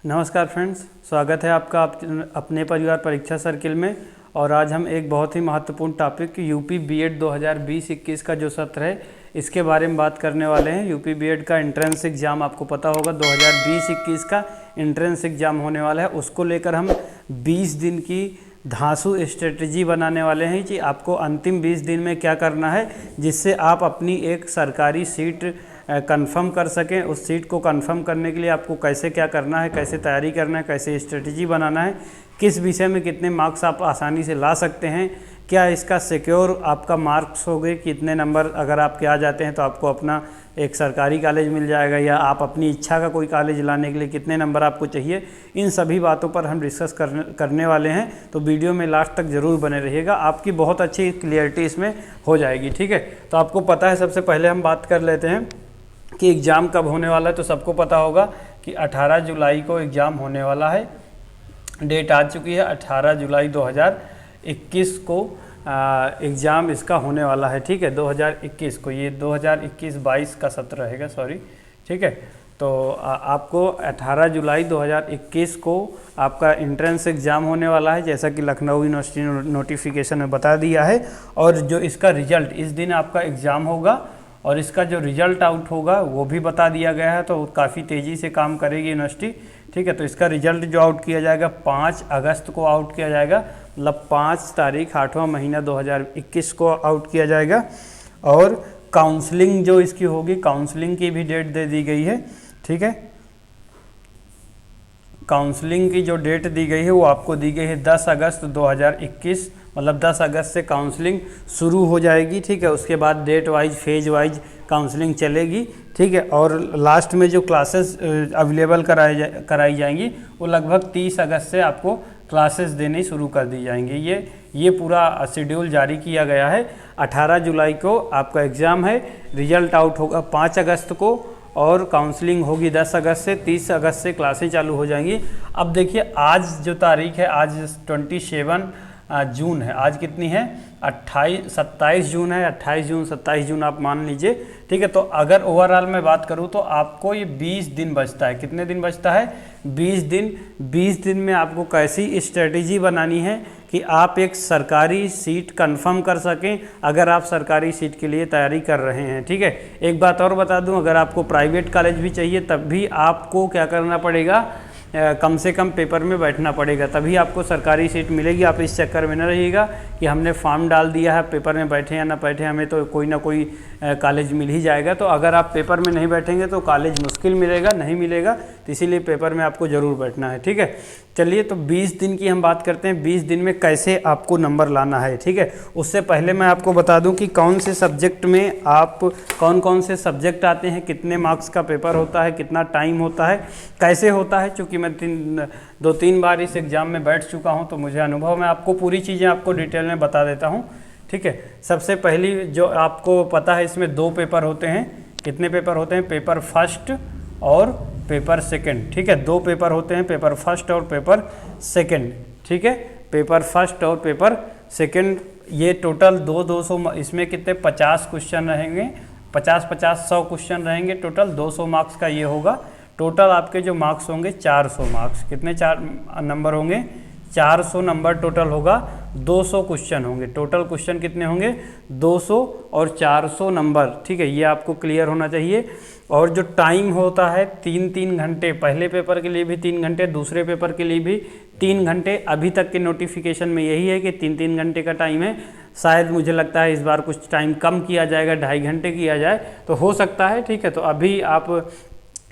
नमस्कार फ्रेंड्स, स्वागत है आपका अपने परिवार परीक्षा सर्किल में। और आज हम एक बहुत ही महत्वपूर्ण टॉपिक यूपी बीएड 2020-21 का जो सत्र है इसके बारे में बात करने वाले हैं। यूपी बीएड का एंट्रेंस एग्ज़ाम आपको पता होगा 2020-21 का एंट्रेंस एग्ज़ाम होने वाला है। उसको लेकर हम 20 दिन की धांसू स्ट्रेटजी बनाने वाले हैं कि आपको अंतिम 20 दिन में क्या करना है जिससे आप अपनी एक सरकारी सीट कंफर्म कर सकें। उस सीट को कंफर्म करने के लिए आपको कैसे क्या करना है, कैसे तैयारी करना है, कैसे स्ट्रेटजी बनाना है, किस विषय में कितने मार्क्स आप आसानी से ला सकते हैं, क्या इसका सिक्योर आपका मार्क्स हो गए, कितने नंबर अगर आपके आ जाते हैं तो आपको अपना एक सरकारी कॉलेज मिल जाएगा, या आप अपनी इच्छा का कोई कॉलेज लाने के लिए कितने नंबर आपको चाहिए। इन सभी बातों पर हम डिस्कस करने वाले हैं, तो वीडियो में लास्ट तक ज़रूर बने रहिएगा। आपकी बहुत अच्छी क्लियरिटी इसमें हो जाएगी। ठीक है, तो आपको पता है, सबसे पहले हम बात कर लेते हैं कि एग्ज़ाम कब होने वाला है। तो सबको पता होगा कि 18 जुलाई को एग्ज़ाम होने वाला है। डेट आ चुकी है, 18 जुलाई 2021 को एग्ज़ाम इसका होने वाला है। ठीक है, 2021 को, ये 2021-22 का सत्र रहेगा, सॉरी। ठीक है, तो आपको 18 जुलाई 2021 को आपका एंट्रेंस एग्ज़ाम होने वाला है, जैसा कि लखनऊ यूनिवर्सिटी नोटिफिकेशन में बता दिया है। और जो इसका रिजल्ट, इस दिन आपका एग्ज़ाम होगा और इसका जो रिज़ल्ट आउट होगा वो भी बता दिया गया है। तो काफ़ी तेज़ी से काम करेगी यूनिवर्सिटी। ठीक है, तो इसका रिज़ल्ट जो आउट किया जाएगा 5 अगस्त को आउट किया जाएगा, मतलब 5 तारीख 8वां महीना 2021 को आउट किया जाएगा। और काउंसलिंग जो इसकी होगी, काउंसलिंग की भी डेट दे दी गई है। ठीक है, काउंसलिंग की जो डेट दी गई है वो आपको दी गई है 10 अगस्त 2021, मतलब 10 अगस्त से काउंसलिंग शुरू हो जाएगी। ठीक है, उसके बाद date wise, phase wise counselling चलेगी। ठीक है, और लास्ट में जो क्लासेस अवेलेबल कराई जाएंगी वो लगभग 30 अगस्त से आपको क्लासेस देनी शुरू कर दी जाएंगी। ये पूरा शेड्यूल जारी किया गया है। 18 जुलाई को आपका एग्ज़ाम है, रिजल्ट आउट होगा 5 अगस्त को, और काउंसलिंग होगी 10 अगस्त से। 30 अगस्त से क्लासें चालू हो जाएंगी। अब देखिए, आज जो तारीख है, आज 27 जून है। आज कितनी है? 27 जून है। 28 जून, 27 जून आप मान लीजिए। ठीक है, तो अगर ओवरऑल मैं बात करूं तो आपको ये 20 दिन बचता है। कितने दिन बचता है? 20 दिन। 20 दिन में आपको कैसी स्ट्रेटेजी बनानी है कि आप एक सरकारी सीट कंफर्म कर सकें, अगर आप सरकारी सीट के लिए तैयारी कर रहे हैं। ठीक है, एक बात और बता दूं, अगर आपको प्राइवेट कॉलेज भी चाहिए तब भी आपको क्या करना पड़ेगा, कम से कम पेपर में बैठना पड़ेगा, तभी आपको सरकारी सीट मिलेगी। आप इस चक्कर में न रहिएगा कि हमने फॉर्म डाल दिया है, पेपर में बैठे या ना बैठे, हमें तो कोई ना कोई कॉलेज मिल ही जाएगा। तो अगर आप पेपर में नहीं बैठेंगे तो कॉलेज मुश्किल मिलेगा, नहीं मिलेगा, तो इसीलिए पेपर में आपको ज़रूर बैठना है। ठीक है, चलिए, तो 20 दिन की हम बात करते हैं। 20 दिन में कैसे आपको नंबर लाना है। ठीक है, उससे पहले मैं आपको बता दूं कि कौन से सब्जेक्ट में आप, कौन से सब्जेक्ट आते हैं, कितने मार्क्स का पेपर होता है, कितना टाइम होता है, कैसे होता है। चूँकि मैं 2-3 बार इस एग्ज़ाम में बैठ चुका हूं तो मुझे अनुभव, मैं आपको पूरी चीज़ें आपको डिटेल में बता देता हूं। ठीक है, सबसे पहली जो आपको पता है, इसमें 2 पेपर होते हैं। कितने पेपर होते हैं? पेपर फर्स्ट और पेपर सेकंड। ठीक है, 2 पेपर होते हैं, पेपर फर्स्ट और पेपर सेकंड। ठीक है, पेपर फर्स्ट और पेपर सेकंड, ये टोटल 200, इसमें कितने 50 क्वेश्चन रहेंगे, 50-50 100 क्वेश्चन रहेंगे। टोटल 200 मार्क्स का ये होगा। टोटल आपके जो मार्क्स होंगे 400 मार्क्स, कितने 4 नंबर होंगे? 400 नंबर टोटल होगा। 200 क्वेश्चन होंगे। टोटल क्वेश्चन कितने होंगे? 200 और 400 नंबर। ठीक है, ये आपको क्लियर होना चाहिए। और जो टाइम होता है 3-3 घंटे, पहले पेपर के लिए भी 3 घंटे, दूसरे पेपर के लिए भी 3 घंटे। अभी तक के नोटिफिकेशन में यही है कि 3-3 घंटे का टाइम है। शायद मुझे लगता है इस बार कुछ टाइम कम किया जाएगा, 2.5 घंटे किया जाए तो हो सकता है। ठीक है, तो अभी आप,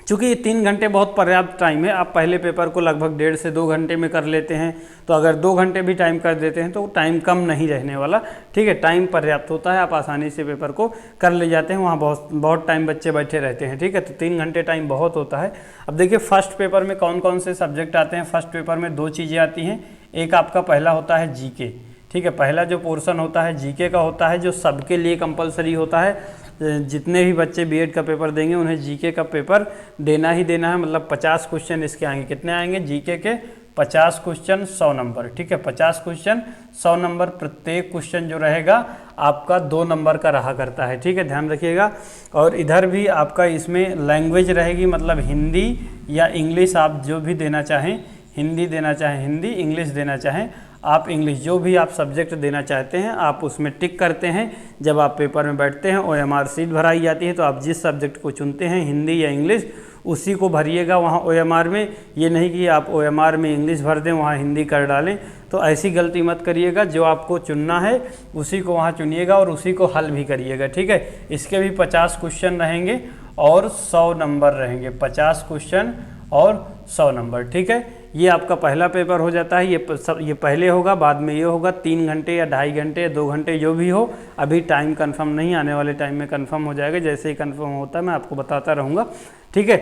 चूँकि ये 3 घंटे बहुत पर्याप्त टाइम है, आप पहले पेपर को लगभग 1.5 से 2 घंटे में कर लेते हैं, तो अगर 2 घंटे भी टाइम कर देते हैं तो टाइम कम नहीं रहने वाला। ठीक है, टाइम पर्याप्त होता है, आप आसानी से पेपर को कर ले जाते हैं। वहाँ बहुत टाइम बच्चे बैठे रहते हैं। ठीक है, तो 3 घंटे टाइम बहुत होता है। अब देखिए, फर्स्ट पेपर में कौन कौन से सब्जेक्ट आते हैं। फर्स्ट पेपर में 2 चीज़ें आती हैं। एक आपका पहला होता है जीके। ठीक है, पहला जो पोर्शन होता है जीके का होता है, जो सबके लिए कंपलसरी होता है। जितने भी बच्चे बीएड का पेपर देंगे उन्हें जीके का पेपर देना ही देना है। मतलब 50 क्वेश्चन इसके आएंगे। कितने आएंगे? जीके के 50 क्वेश्चन 100 नंबर, ठीक है। 50 क्वेश्चन 100 नंबर, प्रत्येक क्वेश्चन जो रहेगा आपका 2 नंबर का रहा करता है, ठीक है, ध्यान रखिएगा। और इधर भी आपका इसमें लैंग्वेज रहेगी, मतलब हिंदी या इंग्लिश, आप जो भी देना चाहें, हिंदी देना चाहें हिंदी, इंग्लिश देना चाहें आप इंग्लिश, जो भी आप सब्जेक्ट देना चाहते हैं आप उसमें टिक करते हैं। जब आप पेपर में बैठते हैं OMR सीट भराई जाती है, तो आप जिस सब्जेक्ट को चुनते हैं, हिंदी या इंग्लिश, उसी को भरिएगा वहाँ OMR में। ये नहीं कि आप OMR में इंग्लिश भर दें, वहाँ हिंदी कर डालें, तो ऐसी गलती मत करिएगा। जो आपको चुनना है उसी को वहाँ चुनिएगा और उसी को हल भी करिएगा, ठीक है। इसके भी 50 क्वेश्चन रहेंगे और 100 नंबर रहेंगे, 50 क्वेश्चन और 100 नंबर, ठीक है। ये आपका पहला पेपर हो जाता है। ये पहले होगा, बाद में ये होगा। 3 घंटे या 2.5 घंटे या 2 घंटे जो भी हो, अभी टाइम कंफर्म नहीं, आने वाले टाइम में कंफर्म हो जाएगा। जैसे ही कंफर्म होता है मैं आपको बताता रहूँगा, ठीक है।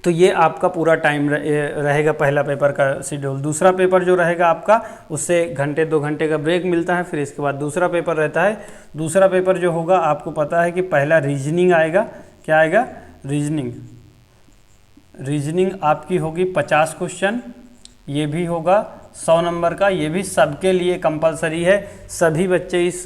तो ये आपका पूरा टाइम रहेगा पहला पेपर का शेड्यूल। दूसरा पेपर जो रहेगा आपका, उससे घंटे 2 घंटे का ब्रेक मिलता है, फिर इसके बाद दूसरा पेपर रहता है। दूसरा पेपर जो होगा, आपको पता है कि पहला रीजनिंग आएगा। क्या आएगा? रीजनिंग आपकी होगी 50 क्वेश्चन, ये भी होगा 100 नंबर का। ये भी सबके लिए कंपलसरी है, सभी बच्चे इस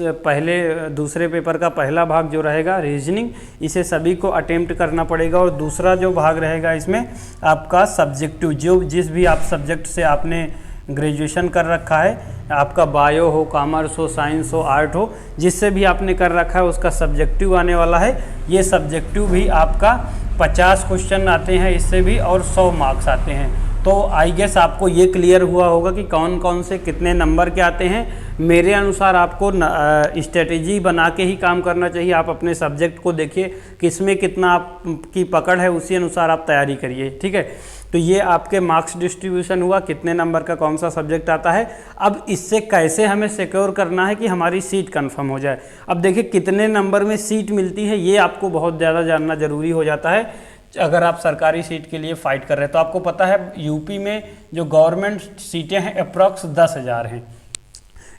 दूसरे पेपर का पहला भाग जो रहेगा रीजनिंग, इसे सभी को अटेम्प्ट करना पड़ेगा। और दूसरा जो भाग रहेगा इसमें आपका सब्जेक्टिव, जो जिस भी आप सब्जेक्ट से आपने ग्रेजुएशन कर रखा है, आपका बायो हो, कॉमर्स हो, साइंस हो, आर्ट हो, जिससे भी आपने कर रखा है उसका सब्जेक्टिव आने वाला है। ये सब्जेक्टिव भी आपका 50 क्वेश्चन आते हैं इससे भी, और 100 मार्क्स आते हैं। तो आई गेस आपको ये क्लियर हुआ होगा कि कौन कौन से कितने नंबर के आते हैं। मेरे अनुसार आपको स्ट्रेटेजी बना के ही काम करना चाहिए। आप अपने सब्जेक्ट को देखिए किसमें कितना आपकी पकड़ है, उसी अनुसार आप तैयारी करिए, ठीक है। तो ये आपके मार्क्स डिस्ट्रीब्यूशन हुआ, कितने नंबर का कौन सा सब्जेक्ट आता है। अब इससे कैसे हमें सिक्योर करना है कि हमारी सीट कंफर्म हो जाए। अब देखिए कितने नंबर में सीट मिलती है, ये आपको बहुत ज़्यादा जानना ज़रूरी हो जाता है अगर आप सरकारी सीट के लिए फ़ाइट कर रहे हैं। तो आपको पता है यूपी में जो गवर्नमेंट सीटें हैं अप्रॉक्स 10,000 हैं।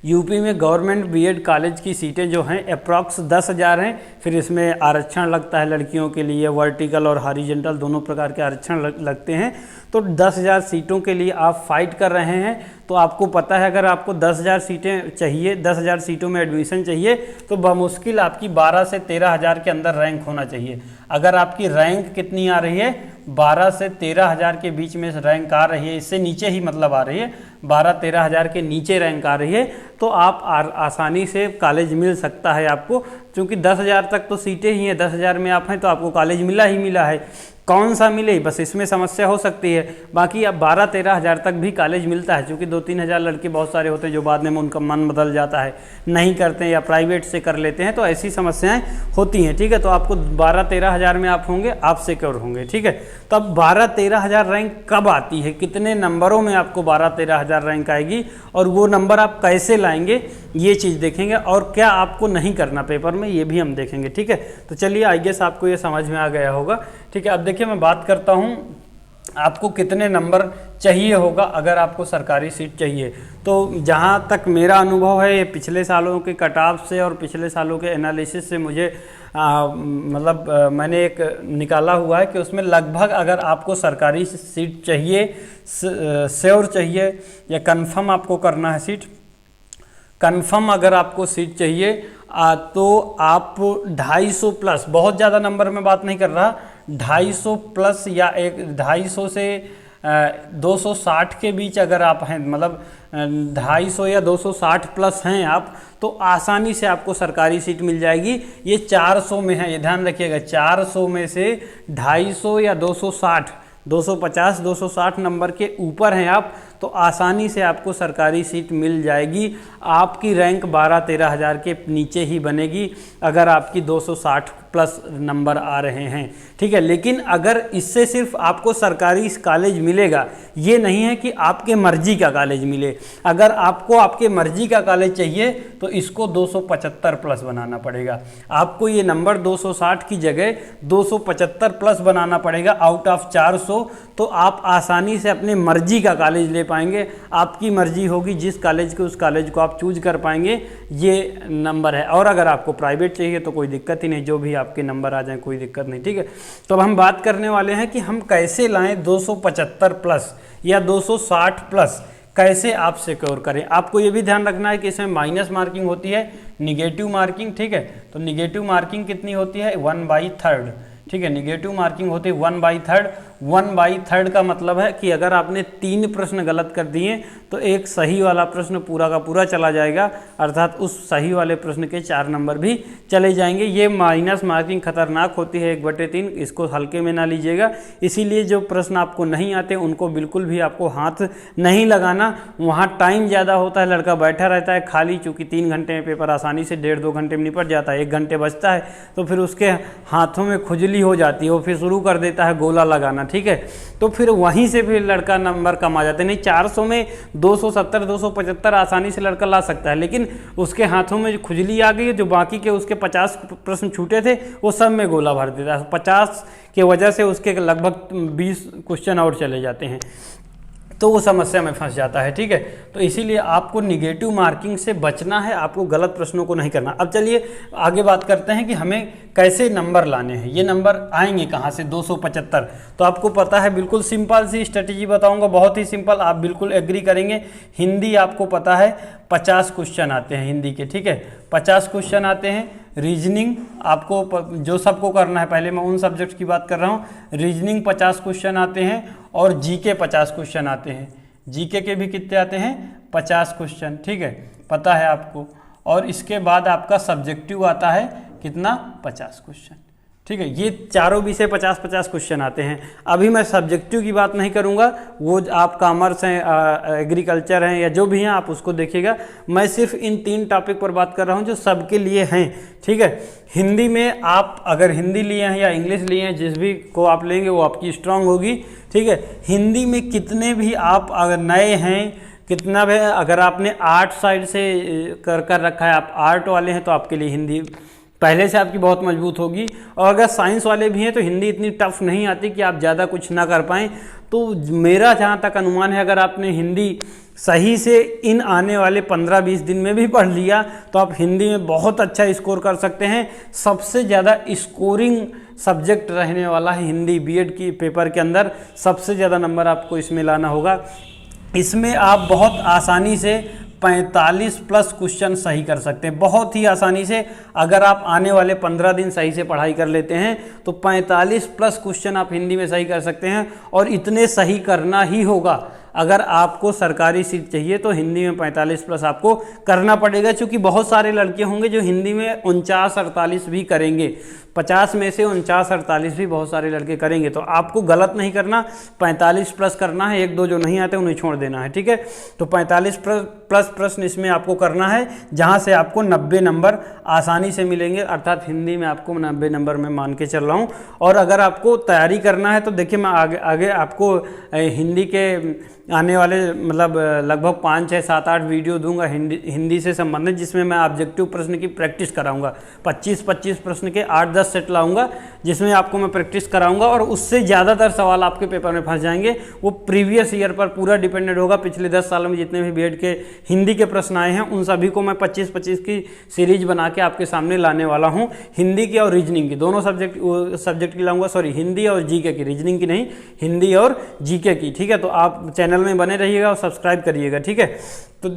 यूपी में गवर्नमेंट बीएड कॉलेज की सीटें जो हैं अप्रॉक्स 10,000 हैं। फिर इसमें आरक्षण लगता है लड़कियों के लिए, वर्टिकल और हॉरिजॉन्टल दोनों प्रकार के आरक्षण लगते हैं। तो 10,000 सीटों के लिए आप फाइट कर रहे हैं। तो आपको पता है अगर आपको 10,000 सीटें चाहिए, 10,000 सीटों में एडमिशन चाहिए, तो बमुश्किल आपकी 12 से 13,000 के अंदर रैंक होना चाहिए। अगर आपकी रैंक कितनी आ रही है, 12 से 13,000 के बीच में रैंक आ रही है, इससे नीचे ही मतलब आ रही है, 12-13,000 के नीचे रैंक आ रही है, तो आप आसानी से कॉलेज मिल सकता है आपको। क्योंकि 10,000 तक तो सीटें ही हैं, 10,000 में आप हैं तो आपको कॉलेज मिला ही मिला है। कौन सा मिले, बस इसमें समस्या हो सकती है। बाकी अब 12-13,000 तक भी कॉलेज मिलता है, क्योंकि 2-3 हज़ार लड़के बहुत सारे होते हैं जो बाद में उनका मन बदल जाता है, नहीं करते हैं या प्राइवेट से कर लेते हैं, तो ऐसी समस्याएं होती हैं, ठीक है। तो आपको 12-13,000 में आप होंगे, आप सिक्योर होंगे, ठीक है। तो अब 12-13,000 रैंक कब आती है, कितने नंबरों में आपको 12-13,000 रैंक आएगी, और वो नंबर आप कैसे लाएंगे, ये चीज़ देखेंगे। और क्या आपको नहीं करना पेपर में, ये भी हम देखेंगे, ठीक है। तो चलिए, आई गेस आपको ये समझ में आ गया होगा, ठीक है। अब देखिए मैं बात करता हूँ आपको कितने नंबर चाहिए होगा अगर आपको सरकारी सीट चाहिए। तो जहाँ तक मेरा अनुभव है, ये पिछले सालों के कट ऑफ से और पिछले सालों के एनालिसिस से मुझे मैंने एक निकाला हुआ है कि उसमें लगभग अगर आपको सरकारी सीट चाहिए, श्योर चाहिए या कंफर्म आपको करना है सीट, कंफर्म अगर आपको सीट चाहिए तो आप 250 प्लस, बहुत ज़्यादा नंबर में बात नहीं कर रहा, 250 प्लस या 250 से 260 के बीच अगर आप हैं, मतलब 250 या 260 प्लस हैं आप, तो आसानी से आपको सरकारी सीट मिल जाएगी। ये 400 में है, ये ध्यान रखिएगा, 400 में से 250 या 260, 250, 260 नंबर के ऊपर हैं आप, तो आसानी से आपको सरकारी सीट मिल जाएगी। आपकी रैंक 12-13,000 के नीचे ही बनेगी अगर आपकी 260 प्लस नंबर आ रहे हैं, ठीक है। लेकिन अगर इससे सिर्फ आपको सरकारी कॉलेज मिलेगा, ये नहीं है कि आपके मर्जी का कॉलेज मिले। अगर आपको आपके मर्जी का कॉलेज चाहिए तो इसको 275 प्लस बनाना पड़ेगा। आपको ये नंबर 260 की जगह 275 प्लस बनाना पड़ेगा आउट ऑफ 400, तो आप आसानी से अपने मर्जी का कॉलेज ले पाएंगे। आपकी मर्जी होगी जिस कॉलेज के, उस कॉलेज को आप चूज कर पाएंगे, ये नंबर है। और अगर आपको प्राइवेट चाहिए तो कोई दिक्कत ही नहीं, जो भी आपके नंबर आ जाएं, कोई दिक्कत नहीं, ठीक है। तो अब हम बात करने वाले हैं कि हम कैसे लाएं 275 प्लस या 260 प्लस, कैसे आप सिक्योर करें। आपको ये भी ध्यान रखना है कि इसमें माइनस मार्किंग होती है, निगेटिव मार्किंग, ठीक है। तो निगेटिव मार्किंग कितनी होती है, 1/3, ठीक है। निगेटिव मार्किंग होती है 1/3। 1/3 का मतलब है कि अगर आपने 3 प्रश्न गलत कर दिए तो एक सही वाला प्रश्न पूरा का पूरा चला जाएगा, अर्थात उस सही वाले प्रश्न के 4 नंबर भी चले जाएंगे। ये माइनस मार्किंग खतरनाक होती है 1/3, इसको हल्के में ना लीजिएगा। इसीलिए जो प्रश्न आपको नहीं आते उनको बिल्कुल भी आपको हाथ नहीं लगाना। वहाँ टाइम ज़्यादा होता है, लड़का बैठा रहता है खाली, चूँकि 3 घंटे में पेपर आसानी से 1.5-2 घंटे में निपट जाता है, 1 घंटे बचता है तो फिर उसके हाथों में खुजली हो जाती है, वो फिर शुरू कर देता है गोला लगाना, ठीक है। तो फिर वहीं से फिर लड़का नंबर कम आ जाते हैं। नहीं, 400 में 270 275 आसानी से लड़का ला सकता है, लेकिन उसके हाथों में जो खुजली आ गई है, जो बाकी के उसके 50 प्रश्न छूटे थे वो सब में गोला भर देता है। 50 के वजह से उसके लगभग 20 क्वेश्चन और चले जाते हैं, तो वो समस्या में फंस जाता है, ठीक है। तो इसीलिए आपको निगेटिव मार्किंग से बचना है, आपको गलत प्रश्नों को नहीं करना। अब चलिए आगे बात करते हैं कि हमें कैसे नंबर लाने हैं। ये नंबर आएंगे कहाँ से 275, तो आपको पता है, बिल्कुल सिंपल सी स्ट्रेटेजी बताऊंगा, बहुत ही सिंपल, आप बिल्कुल एग्री करेंगे। हिंदी आपको पता है 50 क्वेश्चन आते हैं हिंदी के, ठीक है, 50 क्वेश्चन आते हैं। रीजनिंग आपको जो सबको करना है, पहले मैं उन सब्जेक्ट्स की बात कर रहा हूँ। रीजनिंग 50 क्वेश्चन आते हैं और जीके 50 क्वेश्चन आते हैं। जीके के भी कितने आते हैं, 50 क्वेश्चन, ठीक है, पता है आपको। और इसके बाद आपका सब्जेक्टिव आता है कितना, 50 क्वेश्चन, ठीक है। ये चारों विषय 50-50 क्वेश्चन आते हैं। अभी मैं सब्जेक्टिव की बात नहीं करूँगा, वो आप कॉमर्स हैं, एग्रीकल्चर हैं या जो भी हैं आप उसको देखिएगा। मैं सिर्फ इन 3 टॉपिक पर बात कर रहा हूँ जो सबके लिए हैं, ठीक है। हिंदी में आप अगर हिंदी लिए हैं या इंग्लिश लिए हैं, जिस भी को आप लेंगे वो आपकी स्ट्रांग होगी, ठीक है। हिंदी में कितने भी आप अगर नए हैं, कितना भी अगर आपने आर्ट साइड से कर रखा है, आप आर्ट वाले हैं, तो आपके लिए हिंदी पहले से आपकी बहुत मजबूत होगी। और अगर साइंस वाले भी हैं तो हिंदी इतनी टफ नहीं आती कि आप ज़्यादा कुछ ना कर पाएँ। तो मेरा जहाँ तक अनुमान है, अगर आपने हिंदी सही से इन आने वाले 15-20 दिन में भी पढ़ लिया तो आप हिंदी में बहुत अच्छा स्कोर कर सकते हैं। सबसे ज़्यादा स्कोरिंग सब्जेक्ट रहने वाला है हिंदी, बीएड की पेपर के अंदर सबसे ज़्यादा नंबर आपको इसमें लाना होगा। इसमें आप बहुत आसानी से 45 प्लस क्वेश्चन सही कर सकते हैं, बहुत ही आसानी से। अगर आप आने वाले 15 दिन सही से पढ़ाई कर लेते हैं तो 45 प्लस क्वेश्चन आप हिंदी में सही कर सकते हैं। और इतने सही करना ही होगा, अगर आपको सरकारी सीट चाहिए तो हिंदी में 45 प्लस आपको करना पड़ेगा, क्योंकि बहुत सारे लड़के होंगे जो हिंदी में 49-48 भी करेंगे। 50 में से 49-48 भी बहुत सारे लड़के करेंगे। तो आपको गलत नहीं करना, 45 प्लस करना है, 1-2 जो नहीं आते उन्हें छोड़ देना है, ठीक है। तो 45 प्लस प्रश्न इसमें आपको करना है, जहाँ से आपको 90 नंबर आसानी से मिलेंगे, अर्थात हिंदी में आपको 90 नंबर में मान के चल रहा हूँ। और अगर आपको तैयारी करना है तो देखिए, मैं आगे आपको हिंदी के आने वाले मतलब लगभग 5, 6, 7, 8 वीडियो दूंगा हिंदी से संबंधित, जिसमें मैं ऑब्जेक्टिव प्रश्न की प्रैक्टिस कराऊंगा। 25-25 प्रश्न के 8-10 सेट लाऊंगा, जिसमें आपको मैं प्रैक्टिस कराऊंगा। और उससे ज़्यादातर सवाल आपके पेपर में फंस जाएंगे, वो प्रीवियस ईयर पर पूरा डिपेंडेंट होगा। पिछले 10 सालों में जितने भी बीएड के हिंदी के प्रश्न आए हैं उन सभी को मैं 25-25 की सीरीज बना के आपके सामने लाने वाला हूँ। हिंदी की और रीजनिंग की दोनों सब्जेक्ट की लाऊंगा, सॉरी हिंदी और जीके की, रीजनिंग की नहीं, हिंदी और जीके की, ठीक है। तो आप चैनल में बने रहिएगा और सब्सक्राइब करिएगा, ठीक है। तो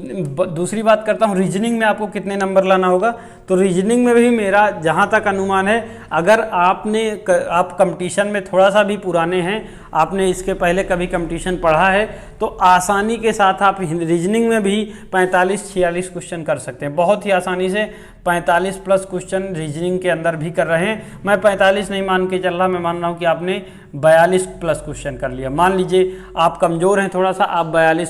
दूसरी बात करता हूँ, रीजनिंग में आपको कितने नंबर लाना होगा। तो रीजनिंग में भी मेरा जहाँ तक अनुमान है, अगर आप कंपटीशन में थोड़ा सा भी पुराने हैं, आपने इसके पहले कभी कंपटीशन पढ़ा है, तो आसानी के साथ आप रीजनिंग में भी 45-46 क्वेश्चन कर सकते हैं, बहुत ही आसानी से। 45 प्लस क्वेश्चन रीजनिंग के अंदर भी कर रहे हैं। मैं 45 नहीं मान के चल रहा, मैं मान रहा हूँ कि आपने 42 प्लस क्वेश्चन कर लिया। मान लीजिए आप कमज़ोर हैं थोड़ा सा, आप 42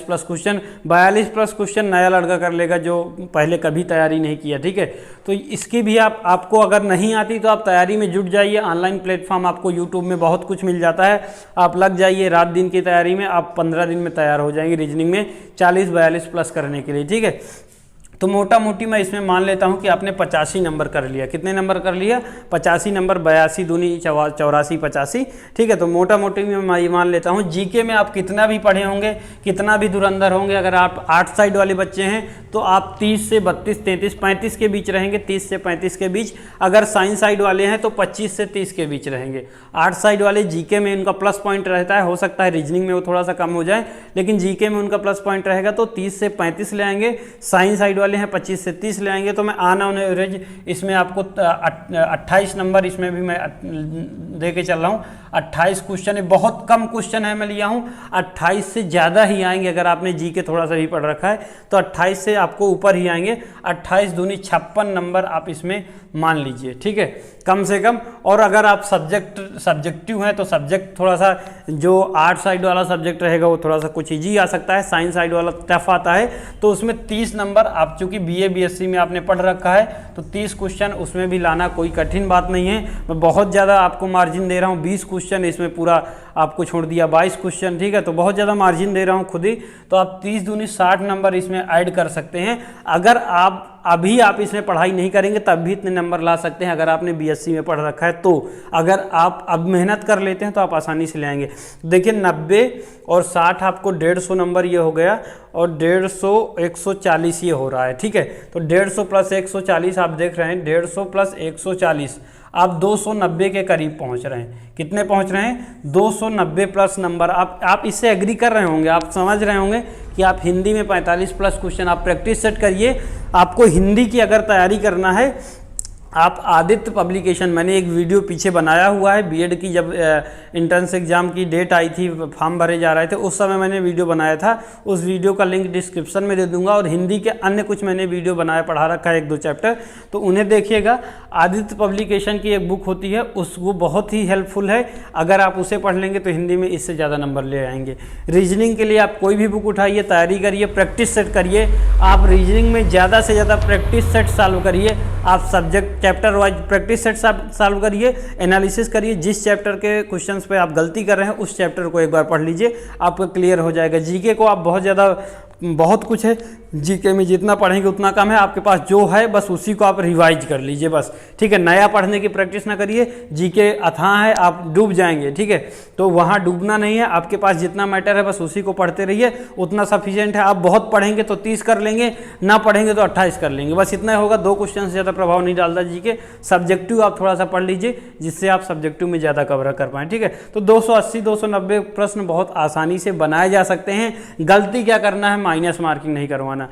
प्लस क्वेश्चन नया लड़का कर लेगा जो पहले कभी तैयारी नहीं किया, ठीक है। तो इसकी भी आपको अगर नहीं आती तो आप तैयारी में जुट जाइए। ऑनलाइन प्लेटफॉर्म आपको यूट्यूब में बहुत कुछ मिल जाता है, आप लग जाइए रात दिन की तैयारी में, आप 15 दिन में तैयार हो जाएंगे रीजनिंग में 40-42 प्लस करने के लिए, ठीक है। तो मोटा मोटी मैं इसमें मान लेता हूं कि आपने 85 नंबर कर लिया। कितने नंबर कर लिया? 85 नंबर, 82 दूनी 84 85, ठीक है। तो मोटा मोटी मैं ये मान लेता हूं जीके में आप कितना भी पढ़े होंगे, कितना भी धुरंधर होंगे, अगर आप 8 साइड वाले बच्चे हैं तो आप 30 से 32, 33, 35 के बीच रहेंगे, 30 से 35 के बीच। अगर साइंस साइड वाले हैं तो 25 से 30 के बीच रहेंगे। 8 साइड वाले जीके में उनका प्लस पॉइंट रहता है, हो सकता है रीजनिंग में वो थोड़ा सा कम हो जाए, लेकिन जीके में उनका प्लस पॉइंट रहेगा तो 30 से 35 ले आएंगे। साइंस साइड वाले हैं 25 से 30 ले आएंगे। तो मैं ऑन एवरेज इसमें आपको 28 नंबर इसमें भी मैं दे के चल रहा हूँ। 28 क्वेश्चन है, बहुत कम क्वेश्चन है मैं लिया हूँ। 28 से ज़्यादा ही आएंगे, अगर आपने जीके थोड़ा सा भी पढ़ रखा है तो 28 से आपको ऊपर ही आएंगे। 28 दूनी 56 नंबर आप इसमें मान लीजिए, ठीक है, कम से कम। और अगर आप सब्जेक्टिव हैं तो सब्जेक्ट थोड़ा सा, जो 8 साइड वाला सब्जेक्ट रहेगा वो थोड़ा सा कुछ ईजी आ सकता है, साइंस साइड वाला टफ आता है, तो उसमें 30 नंबर आप चूंकि बीए बीएससी में आपने पढ़ रखा है तो 30 क्वेश्चन उसमें भी लाना कोई कठिन बात नहीं है। मैं बहुत ज़्यादा आपको मार्जिन दे रहा हूँ, 20 क्वेश्चन इसमें पूरा आपको छोड़ दिया, 22 क्वेश्चन, ठीक है, तो बहुत ज़्यादा मार्जिन दे रहा हूँ खुद ही। तो आप 30 दूनी 60 नंबर इसमें ऐड कर सकते हैं। अगर आप अभी आप इसमें पढ़ाई नहीं करेंगे तब भी इतने नंबर ला सकते हैं, अगर आपने बीएससी में पढ़ रखा है तो। अगर आप अब मेहनत कर लेते हैं तो आप आसानी से ले आएंगे। देखिए 90 और 60 आपको 150 नंबर ये हो गया, और 150 140 ये हो रहा है, ठीक है। तो 150 प्लस 140 आप देख रहे हैं, 150 प्लस 140 आप 290 के करीब पहुंच रहे हैं। कितने पहुंच रहे हैं? 290 प्लस नंबर। आप इससे एग्री कर रहे होंगे, आप समझ रहे होंगे कि आप हिंदी में 45 प्लस क्वेश्चन आप प्रैक्टिस सेट करिए। आपको हिंदी की अगर तैयारी करना है, आप आदित्य पब्लिकेशन, मैंने एक वीडियो पीछे बनाया हुआ है, बीएड की जब एंट्रेंस एग्जाम की डेट आई थी, फॉर्म भरे जा रहे थे, उस समय मैंने वीडियो बनाया था। उस वीडियो का लिंक डिस्क्रिप्शन में दे दूंगा। और हिंदी के अन्य कुछ मैंने वीडियो बनाया, पढ़ा रखा है 1-2 चैप्टर, तो उन्हें देखिएगा। आदित्य पब्लिकेशन की एक बुक होती है, वो बहुत ही हेल्पफुल है। अगर आप उसे पढ़ लेंगे तो हिंदी में इससे ज़्यादा नंबर ले आएंगे। रीजनिंग के लिए आप कोई भी बुक उठाइए, तैयारी करिए, प्रैक्टिस सेट करिए। आप रीजनिंग में ज़्यादा से ज़्यादा प्रैक्टिस सेट सॉल्व करिए। आप subject chapter wise practice set solve करिए, एनालिसिस करिए। जिस चैप्टर के क्वेश्चंस पे आप गलती कर रहे हैं उस चैप्टर को एक बार पढ़ लीजिए, आपका क्लियर हो जाएगा। जीके को आप बहुत कुछ है जीके में, जितना पढ़ेंगे उतना कम है। आपके पास जो है बस उसी को आप रिवाइज कर लीजिए बस, ठीक है। नया पढ़ने की प्रैक्टिस ना करिए, जीके अथाह है, आप डूब जाएंगे, ठीक है। तो वहाँ डूबना नहीं है, आपके पास जितना मैटर है बस उसी को पढ़ते रहिए, उतना सफिशिएंट है। आप बहुत पढ़ेंगे तो 30 कर लेंगे, ना पढ़ेंगे तो 28 कर लेंगे, बस इतना होगा। 2 क्वेश्चन से ज़्यादा प्रभाव नहीं डालता जीके। सब्जेक्टिव आप थोड़ा सा पढ़ लीजिए जिससे आप सब्जेक्टिव में ज़्यादा कवर कर पाएँ, ठीक है। तो 280 290 प्रश्न बहुत आसानी से बनाए जा सकते हैं। गलती क्या करना है? माइनस मार्किंग नहीं करवाना।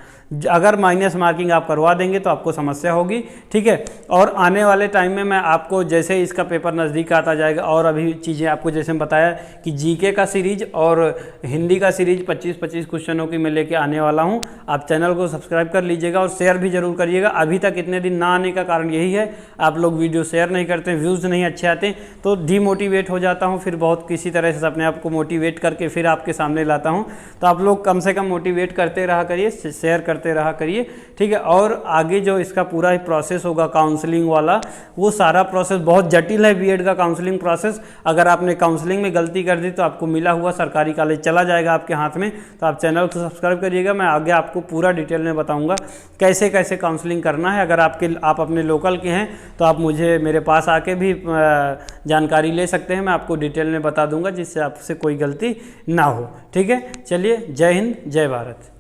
अगर माइनस मार्किंग आप करवा देंगे तो आपको समस्या होगी, ठीक है। और आने वाले टाइम में मैं आपको जैसे इसका पेपर नज़दीक आता जाएगा और अभी चीज़ें आपको जैसे बताया कि जीके का सीरीज और हिंदी का सीरीज 25-25 क्वेश्चनों की मैं लेके आने वाला हूं। आप चैनल को सब्सक्राइब कर लीजिएगा और शेयर भी जरूर करिएगा। अभी तक इतने दिन ना आने का कारण यही है, आप लोग वीडियो शेयर नहीं करते, व्यूज़ नहीं अच्छे आते, तो डीमोटिवेट हो जाता हूँ। फिर बहुत किसी तरह से अपने आप को मोटिवेट करके फिर आपके सामने लाता हूँ। तो आप लोग कम से कम मोटिवेट करते रहा करिए, शेयर करते रहा करिए, ठीक है। और आगे जो इसका पूरा ही प्रोसेस होगा काउंसलिंग वाला, वो सारा प्रोसेस बहुत जटिल है बीएड का काउंसलिंग प्रोसेस। अगर आपने काउंसलिंग में गलती कर दी तो आपको मिला हुआ सरकारी कॉलेज चला जाएगा आपके हाथ में। तो आप चैनल को सब्सक्राइब करिएगा, मैं आगे आपको पूरा डिटेल में बताऊंगा कैसे कैसे काउंसलिंग करना है। अगर आप अपने लोकल के हैं तो आप मुझे मेरे पास आके भी जानकारी ले सकते हैं, मैं आपको डिटेल में बता दूंगा जिससे आपसे कोई गलती ना हो, ठीक है। चलिए, जय हिंद, जय भारत।